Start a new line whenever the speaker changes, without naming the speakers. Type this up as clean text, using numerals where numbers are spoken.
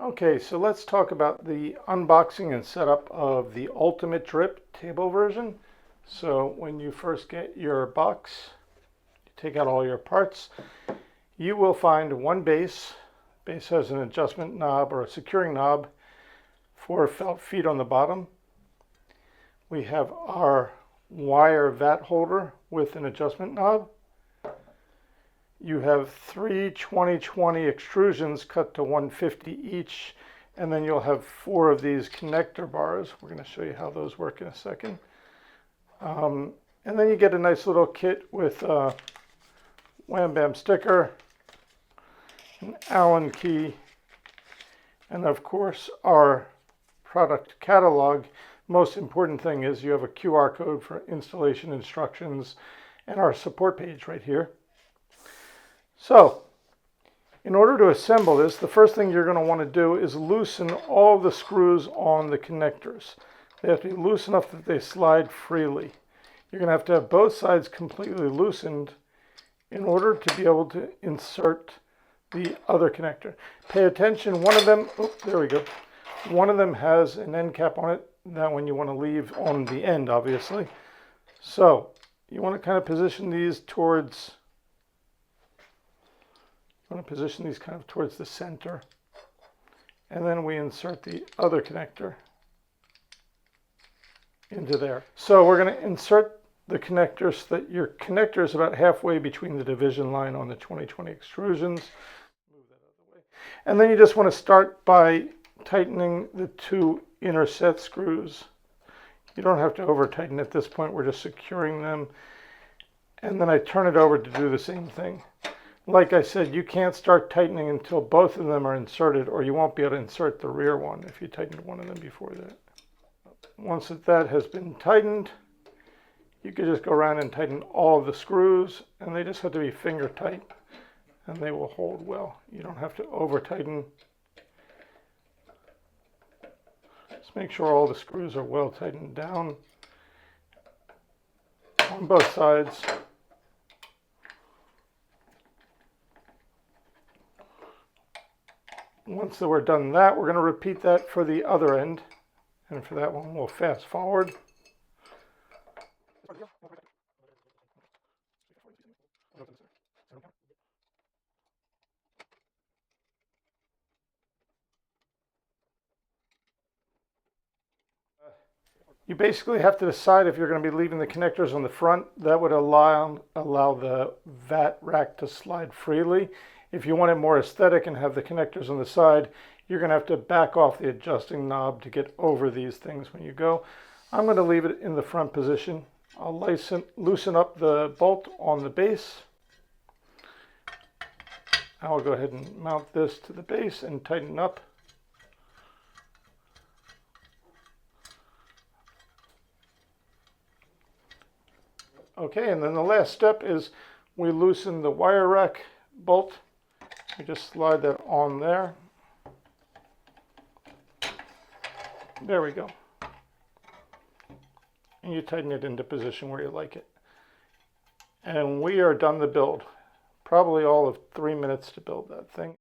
Okay, so let's talk about the unboxing and setup of the ULTIM8 DRIP table version. So when you first get your box, you take out all your parts, you will find one base. Base has an adjustment knob or a securing knob, 4 felt feet on the bottom. We have our wire vat holder with an adjustment knob. You have 3 20/20 extrusions cut to 150 each, and then you'll have 4 of these connector bars. We're going to show you how those work in a second. And then you get a nice little kit with a Wham Bam sticker, an Allen key, and of course our product catalog. Most important thing is you have a QR code for installation instructions and our support page right here. So, in order to assemble this, the first thing you're going to want to do is loosen all the screws on the connectors. They have to be loose enough that they slide freely. You're going to have both sides completely loosened in order to be able to insert the other connector. Pay attention, one of them, oh, there we go. One of them has an end cap on it. That one you want to leave on the end, obviously. So, you want to kind of position these towards kind of towards the center, and then we insert the other connector into there. So we're going to insert the connector so that your connector is about halfway between the division line on the 20/20 extrusions. Move that out of the way. And then you just want to start by tightening the 2 inner set screws. You don't have to over tighten at this point, we're just securing them. And then I turn it over to do the same thing. Like I said, you can't start tightening until both of them are inserted, or you won't be able to insert the rear one if you tightened one of them before that. Once that has been tightened, you can just go around and tighten all of the screws, and they just have to be finger tight, and they will hold well. You don't have to over tighten. Just make sure all the screws are well tightened down on both sides. Once we're done that, we're going to repeat that for the other end. And for that one, we'll fast forward. You basically have to decide if you're going to be leaving the connectors on the front. That would allow the vat rack to slide freely. If you want it more aesthetic and have the connectors on the side, you're going to have to back off the adjusting knob to get over these things when you go. I'm going to leave it in the front position. I'll loosen up the bolt on the base. I'll go ahead and mount this to the base and tighten up. Okay, and then the last step is we loosen the wire rack bolt. You just slide that on there. There we go. And you tighten it into position where you like it. And we are done the build. Probably all of 3 minutes to build that thing.